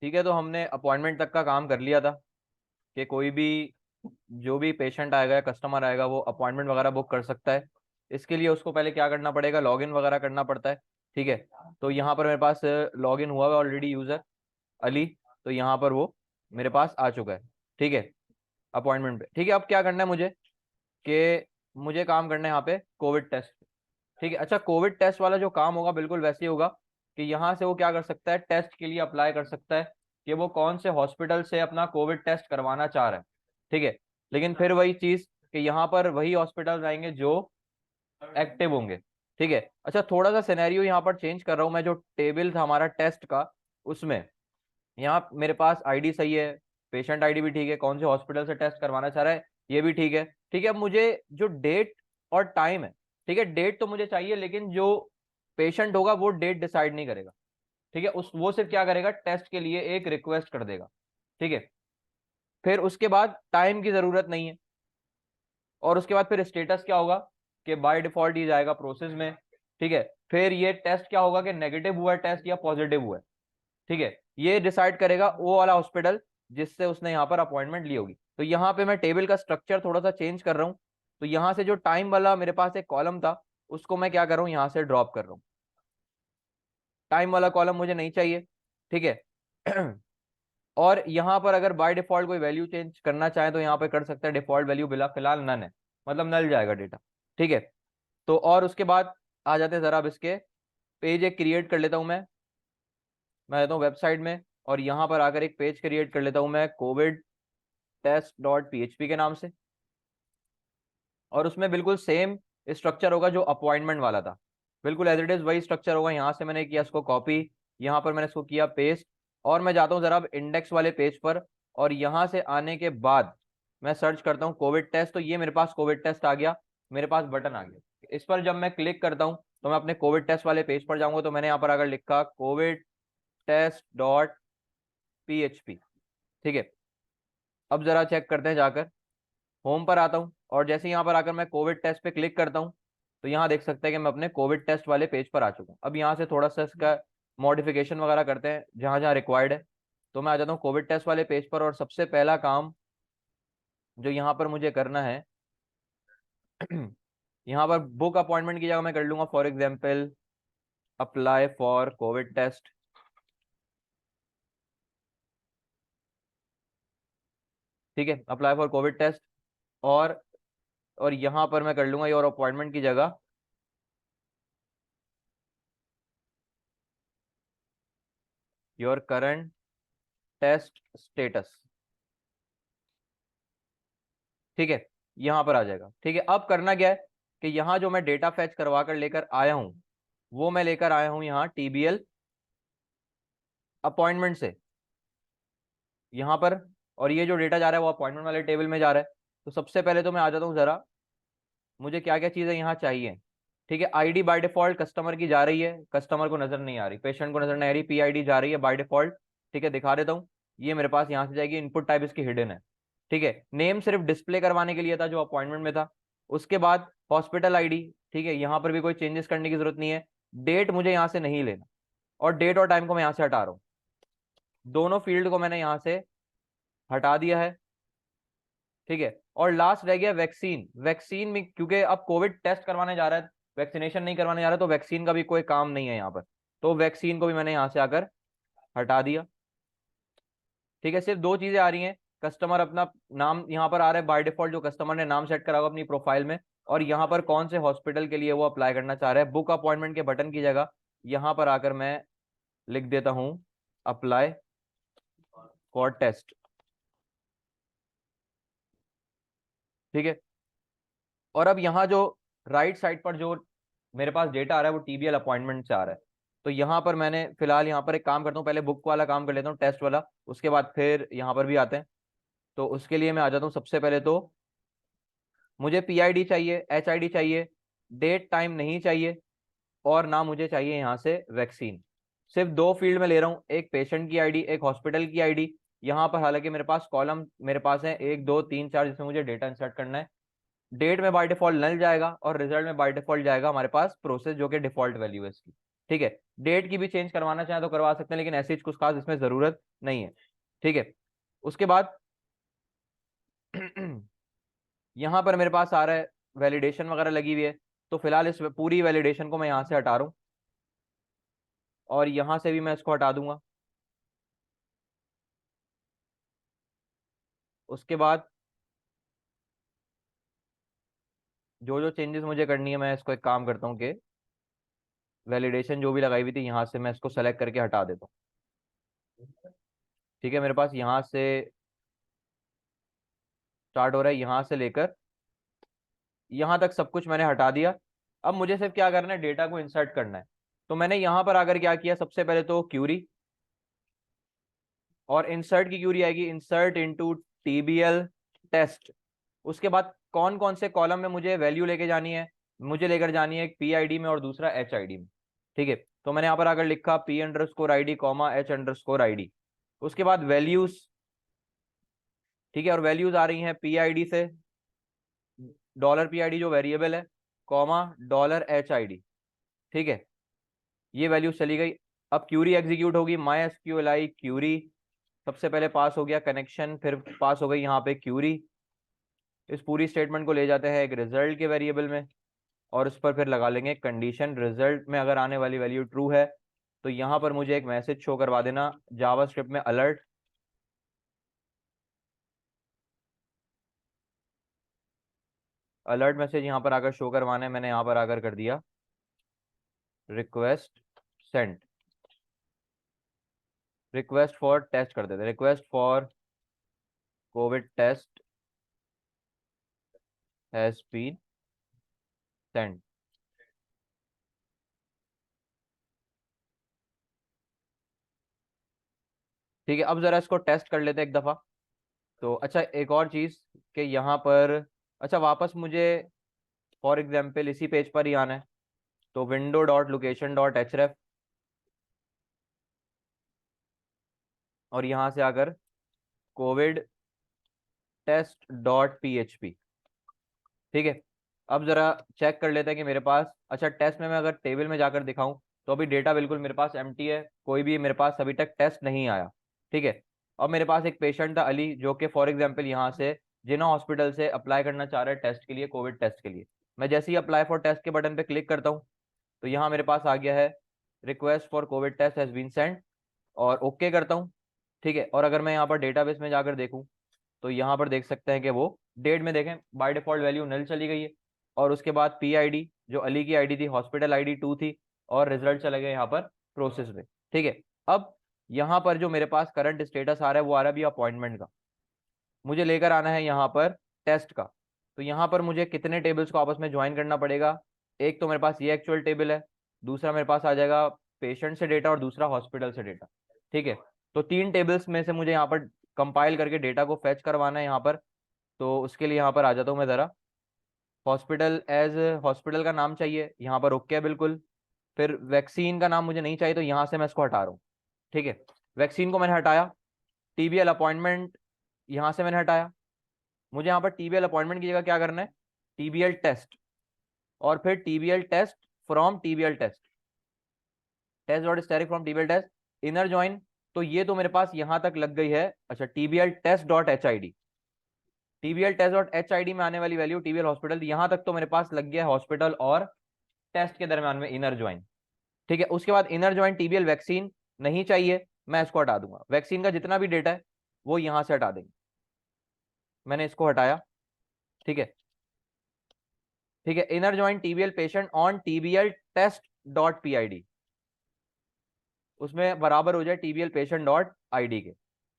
ठीक है, तो हमने अपॉइंटमेंट तक का काम कर लिया था कि कोई भी जो भी पेशेंट आएगा या कस्टमर आएगा वो अपॉइंटमेंट वगैरह बुक कर सकता है। इसके लिए उसको पहले क्या करना पड़ेगा, लॉगिन वगैरह करना पड़ता है। ठीक है, तो यहाँ पर मेरे पास लॉगिन हुआ हुआ ऑलरेडी यूजर अली। तो यहाँ पर वो मेरे पास आ चुका है। ठीक है, अपॉइंटमेंट पे। ठीक है, अब क्या करना है मुझे कि मुझे काम करना है यहाँ पे कोविड टेस्ट। ठीक है, अच्छा, कोविड टेस्ट वाला जो काम होगा बिल्कुल वैसे ही होगा कि यहाँ से वो क्या कर सकता है, टेस्ट के लिए अप्लाई कर सकता है कि वो कौन से हॉस्पिटल से अपना कोविड टेस्ट करवाना चाह रहा है। ठीक है, लेकिन फिर वही चीज कि यहाँ पर वही हॉस्पिटल आएंगे जो एक्टिव होंगे। ठीक है, अच्छा, थोड़ा सा सिनेरियो यहाँ पर चेंज कर रहा हूँ मैं। जो टेबल था हमारा टेस्ट का, उसमें यहाँ मेरे पास आईडी सही है, पेशेंट आईडी भी ठीक है, कौन से हॉस्पिटल से टेस्ट करवाना चाह रहा है ये भी ठीक है। ठीक है, अब मुझे जो डेट और टाइम है, ठीक है, डेट तो मुझे चाहिए, लेकिन जो पेशेंट होगा वो डेट डिसाइड नहीं करेगा। ठीक है, उस वो सिर्फ क्या करेगा, टेस्ट के लिए एक रिक्वेस्ट कर देगा। ठीक है, फिर उसके बाद टाइम की जरूरत नहीं है। और उसके बाद फिर स्टेटस क्या होगा कि बाय डिफॉल्ट ये जाएगा प्रोसेस में। ठीक है, फिर ये टेस्ट क्या होगा कि नेगेटिव हुआ है टेस्ट या पॉजिटिव हुआ है। ठीक है, ये डिसाइड करेगा वो वाला हॉस्पिटल जिससे उसने यहाँ पर अपॉइंटमेंट ली होगी। तो यहाँ पे मैं टेबल का स्ट्रक्चर थोड़ा सा चेंज कर रहा हूँ। तो यहाँ से जो टाइम वाला मेरे पास एक कॉलम था, उसको मैं क्या कर रहा हूँ, यहाँ से ड्रॉप कर रहा हूँ। टाइम वाला कॉलम मुझे नहीं चाहिए। ठीक है और यहाँ पर अगर बाय डिफॉल्ट कोई वैल्यू चेंज करना चाहे तो यहाँ पे कर सकते हैं, डिफॉल्ट वैल्यू बिला फिलहाल नन है, मतलब नल जाएगा डेटा। ठीक है, तो और उसके बाद आ जाते हैं जरा, अब इसके पेज एक क्रिएट कर लेता हूँ मैं रहता हूँ वेबसाइट में, और यहाँ पर आकर एक पेज क्रिएट कर लेता हूँ मैं कोविड टेस्ट डॉट पीएचपी के नाम से। और उसमें बिल्कुल सेम स्ट्रक्चर होगा जो अपॉइंटमेंट वाला था, बिल्कुल एज इट इज वही स्ट्रक्चर होगा। यहाँ से मैंने किया इसको कॉपी, यहाँ पर मैंने इसको किया पेस्ट, और मैं जाता हूँ जरा अब इंडेक्स वाले पेज पर। और यहाँ से आने के बाद मैं सर्च करता हूँ कोविड टेस्ट, तो ये मेरे पास कोविड टेस्ट आ गया, मेरे पास बटन आ गया। इस पर जब मैं क्लिक करता हूँ तो मैं अपने कोविड टेस्ट वाले पेज पर जाऊंगा। तो मैंने यहाँ पर अगर लिखा कोविड टेस्ट डॉट पीएचपी। ठीक है, अब जरा चेक करते हैं जाकर, होम पर आता हूँ, और जैसे यहाँ पर आकर मैं कोविड टेस्ट पे क्लिक करता हूँ तो यहाँ देख सकते हैं कि मैं अपने कोविड टेस्ट वाले पेज पर आ चुका हूँ। अब यहाँ से थोड़ा सा इसका मॉडिफिकेशन वगैरह करते हैं जहाँ जहाँ रिक्वायर्ड है। तो मैं आ जाता हूँ कोविड टेस्ट वाले पेज पर, और सबसे पहला काम जो यहाँ पर मुझे करना है यहाँ पर बुक अपॉइंटमेंट की जगह मैं कर लूंगा for example apply for COVID test. ठीक है, अप्लाई फॉर कोविड टेस्ट। और और यहाँ पर मैं कर लूंगा योर अपॉइंटमेंट की जगह योर करंट टेस्ट स्टेटस। ठीक है, यहां पर आ जाएगा। ठीक है, अब करना क्या है कि यहाँ जो मैं डेटा फैच करवा कर लेकर आया हूं, वो मैं लेकर आया हूं यहाँ टीबीएल अपॉइंटमेंट से यहाँ पर। और ये जो डेटा जा रहा है वो अपॉइंटमेंट वाले टेबल में जा रहा है। तो सबसे पहले तो मैं आ जाता हूँ जरा, मुझे क्या क्या चीजें यहाँ चाहिए। ठीक है, आईडी बाय डिफॉल्ट कस्टमर की जा रही है, कस्टमर को नजर नहीं आ रही, पेशेंट को नजर नहीं आ रही, पीआईडी जा रही है बाय डिफॉल्ट। ठीक है, दिखा देता हूँ, ये मेरे पास यहाँ से जाएगी, इनपुट टाइप इसकी हिडन है। ठीक है, नेम सिर्फ डिस्प्ले करवाने के लिए था जो अपॉइंटमेंट में था। उसके बाद हॉस्पिटल आईडी, ठीक है, यहाँ पर भी कोई चेंजेस करने की जरूरत नहीं है। डेट मुझे यहाँ से नहीं लेना, और डेट और टाइम को मैं यहाँ से हटा रहा हूँ, दोनों फील्ड को मैंने यहाँ से हटा दिया है। ठीक है, और लास्ट रह गया वैक्सीन। वैक्सीन में क्योंकि अब कोविड टेस्ट करवाने जा रहा है, वैक्सीनेशन नहीं करवाने जा रहा है, तो वैक्सीन का भी कोई काम नहीं है यहाँ पर। तो वैक्सीन को भी मैंने यहाँ से आकर हटा दिया। ठीक है, सिर्फ दो चीजें आ रही हैं, कस्टमर अपना नाम यहाँ पर आ रहा है बाय डिफॉल्ट, जो कस्टमर ने नाम सेट करा होगा अपनी प्रोफाइल में, और यहाँ पर कौन से हॉस्पिटल के लिए वो अप्लाई करना चाह रहा है। बुक अपॉइंटमेंट के बटन की जगह यहाँ पर आकर मैं लिख देता हूँ अप्लाई फॉर टेस्ट। ठीक है, और अब यहाँ जो राइट साइड पर जो मेरे पास डेटा आ रहा है वो टीबीएल अपॉइंटमेंट से आ रहा है। तो यहाँ पर मैंने फिलहाल यहाँ पर एक काम करता हूँ, पहले बुक वाला काम कर लेता हूँ, टेस्ट वाला, उसके बाद फिर यहाँ पर भी आते हैं। तो उसके लिए मैं आ जाता हूँ, सबसे पहले तो मुझे पीआईडी चाहिए, एचआईडी चाहिए, डेट टाइम नहीं चाहिए, और ना मुझे चाहिए यहाँ से वैक्सीन। सिर्फ दो फील्ड में ले रहा हूँ, एक पेशेंट की आईडी, एक हॉस्पिटल की आईडी। यहाँ पर हालांकि मेरे पास कॉलम मेरे पास है 1 2 3 4, जिसमें मुझे डेटा इंसर्ट करना है। डेट में बाय डिफॉल्ट नल जाएगा, और रिजल्ट में बाय डिफॉल्ट जाएगा हमारे पास प्रोसेस, जो कि डिफॉल्ट वैल्यू है इसकी। ठीक है, डेट की भी चेंज करवाना चाहें तो करवा सकते हैं, लेकिन ऐसी कुछ खास इसमें जरूरत नहीं है। ठीक है, उसके बाद यहाँ पर मेरे पास आ रहा है वैलिडेशन वगैरह लगी हुई है, तो फिलहाल इस पूरी वैलिडेशन को मैं यहाँ से हटा रहा हूँ और यहाँ से भी मैं इसको हटा दूंगा। उसके बाद जो जो चेंजेस मुझे करनी है, मैं इसको एक काम करता हूँ कि वैलिडेशन जो भी लगाई हुई थी यहाँ से मैं इसको सेलेक्ट करके हटा देता हूँ। ठीक है, मेरे पास यहाँ से स्टार्ट हो रहा है, यहाँ से लेकर यहाँ तक सब कुछ मैंने हटा दिया। अब मुझे सिर्फ क्या करना है, डेटा को इंसर्ट करना है। तो मैंने यहाँ पर आकर क्या किया, सबसे पहले तो क्यूरी, और इंसर्ट की क्यूरी आएगी इंसर्ट इनटू टीबीएल टेस्ट। उसके बाद कौन कौन से कॉलम में मुझे वैल्यू लेके जानी है, मुझे लेकर जानी है एक पी आई डी में और दूसरा एच आई डी में। ठीक है, तो मैंने यहाँ पर आकर लिखा P under score I D comma H under score I D. उसके बाद वैल्यूज, ठीक है, और वैल्यूज आ रही हैं पी आई डी से डॉलर पी आई डी जो वेरिएबल है, comma dollar H I D. ठीक है, ये वैल्यू चली गई। अब क्यूरी एग्जीक्यूट होगी, my S Q L I query, सबसे पहले पास हो गया कनेक्शन, फिर पास हो गई यहाँ पे क्यूरी। इस पूरी स्टेटमेंट को ले जाते हैं एक रिजल्ट के वेरिएबल में और उस पर फिर लगा लेंगे कंडीशन। रिजल्ट में अगर आने वाली वैल्यू ट्रू है तो यहाँ पर मुझे एक मैसेज शो करवा देना जावास्क्रिप्ट में अलर्ट। अलर्ट मैसेज यहाँ पर आकर शो करवाना है, मैंने यहाँ पर आकर कर दिया request send, request for test कर देते, request for COVID test has been send. ठीक है, अब जरा इसको टेस्ट कर लेते हैं एक दफा। तो अच्छा, एक और चीज कि यहाँ पर, अच्छा वापस मुझे फॉर एग्जाम्पल इसी पेज पर ही आना है, तो विंडो डॉट लोकेशन डॉट एचरेफ और यहाँ से आकर कोविड टेस्ट डॉट पीएचपी। ठीक है, अब जरा चेक कर लेते हैं कि मेरे पास, अच्छा टेस्ट में मैं अगर टेबल में जाकर दिखाऊं तो अभी डेटा बिल्कुल मेरे पास एम्प्टी है, कोई भी मेरे पास अभी तक टेस्ट नहीं आया। ठीक है, अब मेरे पास एक पेशेंट था अली, जो कि फॉर एग्जांपल यहाँ से जिना हॉस्पिटल से अप्लाई करना चाह रहा है टेस्ट के लिए, कोविड टेस्ट के लिए। मैं जैसे ही अप्लाई फॉर टेस्ट के बटन पे क्लिक करता हूँ तो यहाँ मेरे पास आ गया है request for COVID test has been send, और ओके करता हूँ। ठीक है, और अगर मैं यहाँ पर डेटाबेस में जाकर देखूँ तो यहाँ पर देख सकते हैं कि वो डेट में देखें बाय डिफॉल्ट वैल्यू नल चली गई है, और उसके बाद पी आई डी जो अली की आईडी थी हॉस्पिटल आईडी 2 थी, और रिजल्ट चले गए यहाँ पर प्रोसेस में। ठीक है, अब यहाँ पर जो मेरे पास करंट स्टेटस आ रहा है वो आ रहा है भी अपॉइंटमेंट का, मुझे लेकर आना है यहाँ पर टेस्ट का। तो यहाँ पर मुझे कितने टेबल्स को आपस में ज्वाइन करना पड़ेगा, एक तो मेरे पास ये एक्चुअल टेबल है, दूसरा मेरे पास आ जाएगा पेशेंट से डेटा और दूसरा हॉस्पिटल से डेटा। ठीक है, तो तीन टेबल्स में से मुझे यहाँ पर कंपाइल करके डेटा को फेच करवाना है यहाँ पर। तो उसके लिए यहाँ पर आ जाता हूँ मैं ज़रा, हॉस्पिटल एज हॉस्पिटल का नाम चाहिए, यहाँ पर ओके है बिल्कुल। फिर वैक्सीन का नाम मुझे नहीं चाहिए तो यहाँ से मैं इसको हटा रहा हूँ। ठीक है, वैक्सीन को मैंने हटाया। टीबीएल अपॉइंटमेंट यहाँ से मैंने हटाया। मुझे यहाँ पर टीबीएल अपॉइंटमेंट की जगह क्या करना है, टीबीएल टेस्ट, और फिर TBL test from TBL test, test dot static from TBL test inner join. तो ये तो मेरे पास यहाँ तक लग गई है। अच्छा, TBL test dot H I D, TBL test dot H I D में आने वाली वैल्यू टीबीएल हॉस्पिटल, यहाँ तक तो मेरे पास लग गया है हॉस्पिटल और टेस्ट के दरम्यान में इनर ज्वाइन। ठीक है, उसके बाद इनर ज्वाइन टीबीएल वैक्सीन नहीं चाहिए, मैं इसको हटा दूंगा। वैक्सीन का जितना भी डेटा है वो यहाँ से हटा देंगे, मैंने इसको हटाया। ठीक है, ठीक है, inner join TBL patient on TBL test dot PID, उसमें बराबर हो जाए टीबीएल पेशेंट डॉट आईडी के।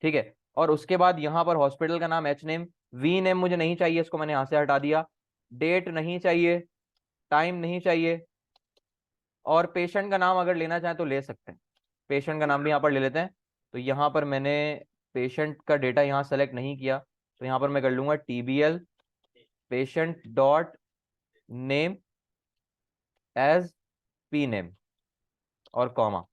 ठीक है, और उसके बाद यहाँ पर हॉस्पिटल का नाम एच नेम, वी नेम मुझे नहीं चाहिए, इसको मैंने यहाँ से हटा दिया। डेट नहीं चाहिए, टाइम नहीं चाहिए, और पेशेंट का नाम अगर लेना चाहें तो ले सकते हैं, पेशेंट का नाम भी यहाँ पर ले लेते हैं। तो यहाँ पर मैंने पेशेंट का डेटा यहाँ सेलेक्ट नहीं किया, तो यहाँ पर मैं कर लूंगा TBL patient dot name as P name और कॉमा।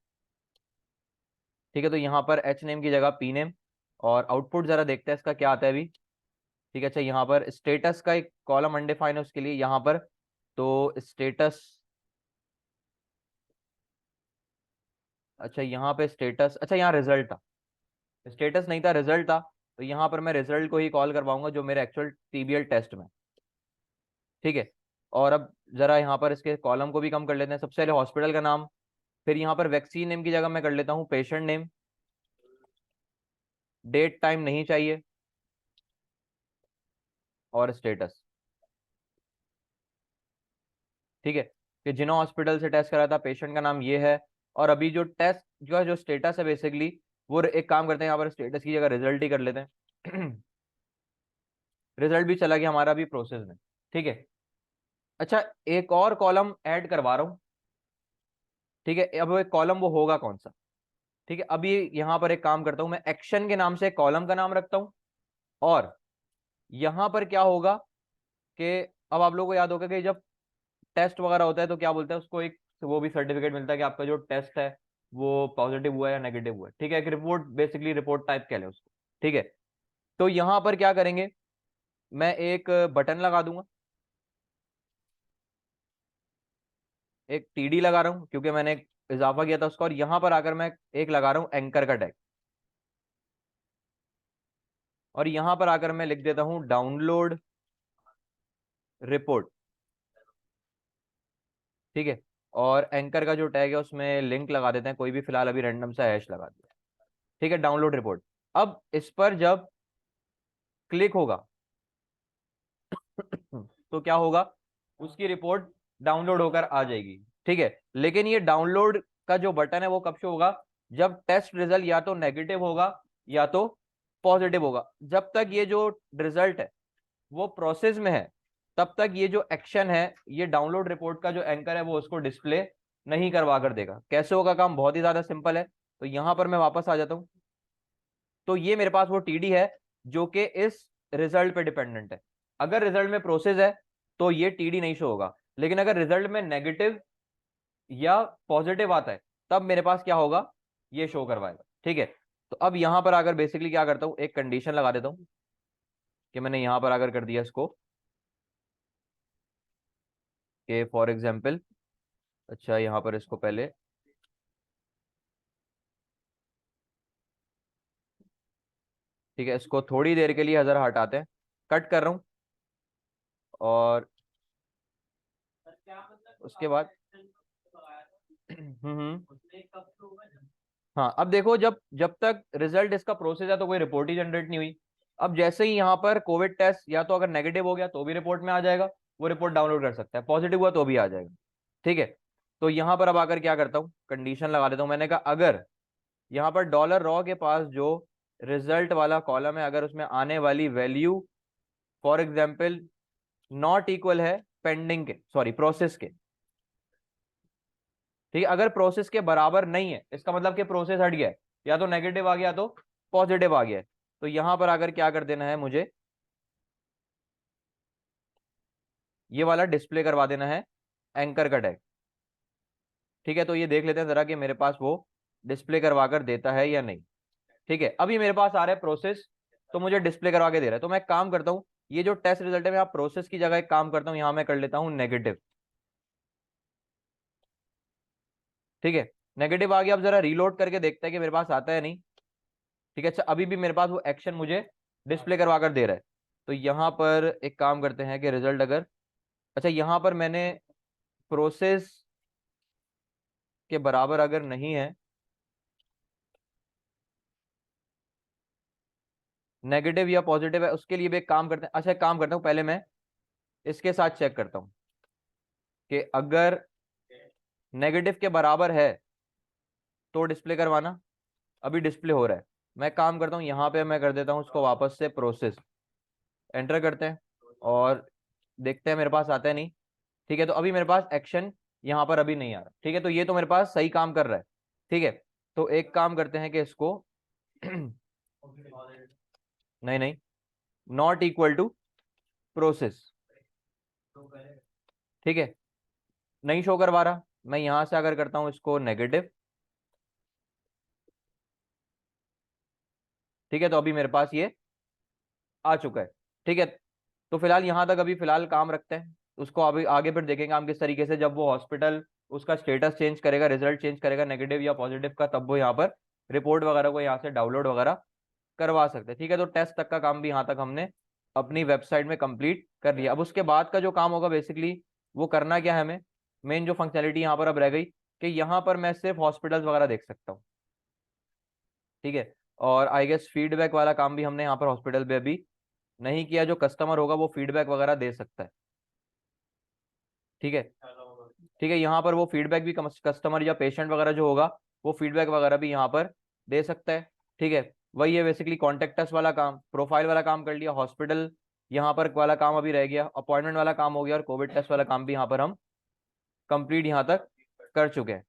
ठीक है, तो यहाँ पर एच नेम की जगह पी नेम, और आउटपुट जरा देखते हैं इसका क्या आता है अभी। ठीक है, अच्छा यहाँ पर स्टेटस का एक कॉलम अनडिफाइन है, उसके लिए यहाँ पर तो स्टेटस अच्छा यहाँ पे स्टेटस, अच्छा यहाँ रिजल्ट था, स्टेटस नहीं था रिजल्ट था, तो यहाँ पर मैं रिजल्ट को ही कॉल करवाऊंगा जो मेरे एक्चुअल टीबीएल टेस्ट में। ठीक है। और अब जरा यहाँ पर इसके कॉलम को भी कम कर लेते हैं। सबसे पहले हॉस्पिटल का नाम, फिर यहाँ पर वैक्सीन नेम की जगह मैं कर लेता हूँ पेशेंट नेम, डेट टाइम नहीं चाहिए, और स्टेटस। ठीक है, कि जिन्हों हॉस्पिटल से टेस्ट करा था पेशेंट का नाम ये है, और अभी जो टेस्ट जो है जो स्टेटस है बेसिकली, वो एक काम करते हैं यहाँ पर स्टेटस की जगह रिजल्ट ही कर लेते हैं। रिजल्ट भी चला गया हमारा भी प्रोसेस में। ठीक है। अच्छा एक और कॉलम ऐड करवा रहा हूँ। ठीक है, अब वो एक कॉलम वो होगा कौन सा? ठीक है, अभी यहाँ पर एक काम करता हूँ, मैं एक्शन के नाम से कॉलम का नाम रखता हूँ, और यहाँ पर क्या होगा कि अब आप लोगों को याद होगा कि जब टेस्ट वगैरह होता है तो क्या बोलते हैं उसको, एक वो भी सर्टिफिकेट मिलता है कि आपका जो टेस्ट है वो पॉजिटिव हुआ है या नेगेटिव हुआ है। ठीक है, एक रिपोर्ट, बेसिकली रिपोर्ट टाइप कह लें उसको। ठीक है, तो यहाँ पर क्या करेंगे, मैं एक बटन लगा दूंगा, एक टीडी लगा रहा हूँ क्योंकि मैंने एक इजाफा किया था उसका, और यहाँ पर आकर मैं एक लगा रहा हूँ एंकर का टैग, और यहाँ पर आकर मैं लिख देता हूँ डाउनलोड रिपोर्ट। ठीक है, और एंकर का जो टैग है उसमें लिंक लगा देते हैं, कोई भी फिलहाल अभी रैंडम सा हैश लगा दिया। ठीक है, डाउनलोड रिपोर्ट। अब इस पर जब क्लिक होगा तो क्या होगा, उसकी रिपोर्ट डाउनलोड होकर आ जाएगी। ठीक है, लेकिन ये डाउनलोड का जो बटन है वो कब से होगा, जब टेस्ट रिजल्ट या तो नेगेटिव होगा या तो पॉजिटिव होगा। जब तक ये जो रिजल्ट है वो प्रोसेस में है, तब तक ये जो एक्शन है, ये डाउनलोड रिपोर्ट का जो एंकर है वो उसको डिस्प्ले नहीं करवा कर देगा। कैसे होगा काम, बहुत ही ज्यादा सिंपल है। तो यहां पर मैं वापस आ जाता हूं, तो ये मेरे पास वो टीडी है जो कि इस रिजल्ट पे डिपेंडेंट है। अगर रिजल्ट में प्रोसेस है तो ये टीडी नहीं शो होगा, लेकिन अगर रिजल्ट में नेगेटिव या पॉजिटिव आता है तब मेरे पास क्या होगा, ये शो करवाएगा। ठीक है, तो अब यहां पर आकर बेसिकली क्या करता हूं, एक कंडीशन लगा देता हूं कि मैंने यहां पर आकर कर दिया इसको कि फॉर एग्जाम्पल, अच्छा यहां पर इसको पहले, ठीक है इसको थोड़ी देर के लिए जरा हटाते हैं, कट कर रहा हूं, और उसके बाद हाँ अब देखो, जब जब तक रिजल्ट इसका प्रोसेस है तो कोई रिपोर्ट ही जनरेट नहीं हुई। अब जैसे ही यहाँ पर कोविड टेस्ट या तो अगर नेगेटिव हो गया तो भी रिपोर्ट में आ जाएगा, वो रिपोर्ट डाउनलोड कर सकता है, पॉजिटिव हुआ तो भी आ जाएगा। ठीक है, तो यहाँ पर अब आकर क्या करता हूँ, कंडीशन लगा देता हूँ। मैंने कहा अगर यहाँ पर डॉलर रॉ के पास जो रिजल्ट वाला कॉलम है, अगर उसमें आने वाली value for example not equal है पेंडिंग के, सॉरी प्रोसेस के। ठीक है, अगर प्रोसेस के बराबर नहीं है इसका मतलब कि प्रोसेस हट गया है, या तो नेगेटिव आ गया तो पॉजिटिव आ गया है। तो यहां पर आकर क्या कर देना है मुझे, ये वाला डिस्प्ले करवा देना है एंकर का टैग। ठीक है, तो ये देख लेते हैं जरा कि मेरे पास वो डिस्प्ले करवा कर देता है या नहीं। ठीक है, अभी मेरे पास आ रहा है प्रोसेस, तो मुझे डिस्प्ले करवा के दे रहा है। तो मैं एक काम करता हूँ, ये जो टेस्ट रिजल्ट है मैं प्रोसेस की जगह एक काम करता हूँ, यहां मैं कर लेता हूँ नेगेटिव। ठीक है, नेगेटिव आ गया। अब जरा रीलोड करके देखते हैं कि मेरे पास आता है नहीं। ठीक है, अच्छा अभी भी मेरे पास वो एक्शन मुझे डिस्प्ले करवा कर दे रहा है। तो यहाँ पर एक काम करते हैं कि रिजल्ट अगर, अच्छा यहाँ पर मैंने प्रोसेस के बराबर अगर नहीं है, नेगेटिव या पॉजिटिव है, उसके लिए भी एक काम करते हैं। अच्छा एक काम करता हूँ, पहले मैं इसके साथ चेक करता हूँ कि अगर नेगेटिव के बराबर है तो डिस्प्ले करवाना। अभी डिस्प्ले हो रहा है, मैं काम करता हूँ यहाँ पे मैं कर देता हूँ उसको वापस से प्रोसेस, एंटर करते हैं और देखते हैं मेरे पास आता है नहीं। ठीक है, तो अभी मेरे पास एक्शन यहाँ पर अभी नहीं आ रहा। ठीक है, तो ये तो मेरे पास सही काम कर रहा है। ठीक है, तो एक काम करते हैं कि इसको नहीं नहीं, नॉट इक्वल टू प्रोसेस। ठीक है, नहीं शो करवा रहा, मैं यहां से अगर करता हूं इसको नेगेटिव। ठीक है, तो अभी मेरे पास ये आ चुका है। ठीक है, तो फिलहाल यहां तक अभी फिलहाल काम रखते हैं, उसको अभी आगे फिर देखेंगे हम किस तरीके से जब वो हॉस्पिटल उसका स्टेटस चेंज करेगा, रिजल्ट चेंज करेगा नेगेटिव या पॉजिटिव का, तब वो यहाँ पर रिपोर्ट वगैरह को यहाँ से डाउनलोड वगैरह करवा सकते हैं। ठीक है, तो टेस्ट तक का काम भी यहाँ तक हमने अपनी वेबसाइट में कंप्लीट कर लिया। अब उसके बाद का जो काम होगा बेसिकली वो करना क्या है हमें, मेन जो फंक्शनलिटी यहाँ पर अब रह गई कि यहाँ पर मैं सिर्फ हॉस्पिटल्स वगैरह देख सकता हूँ। ठीक है, और आई गेस फीडबैक वाला काम भी हमने यहाँ पर हॉस्पिटल पे अभी नहीं किया। जो कस्टमर होगा वो फीडबैक वगैरह दे सकता है। ठीक है, ठीक है, यहाँ पर वो फीडबैक भी कस्टमर या पेशेंट वगैरह जो होगा वो फीडबैक वगैरह भी यहाँ पर दे सकता है। ठीक है, वही है बेसिकली कॉन्टेक्ट अस वाला काम, प्रोफाइल वाला काम कर लिया, हॉस्पिटल यहाँ पर वाला काम अभी रह गया, अपॉइंटमेंट वाला काम हो गया, और कोविड टेस्ट वाला काम भी यहाँ पर हम कंप्लीट यहाँ तक कर चुके हैं।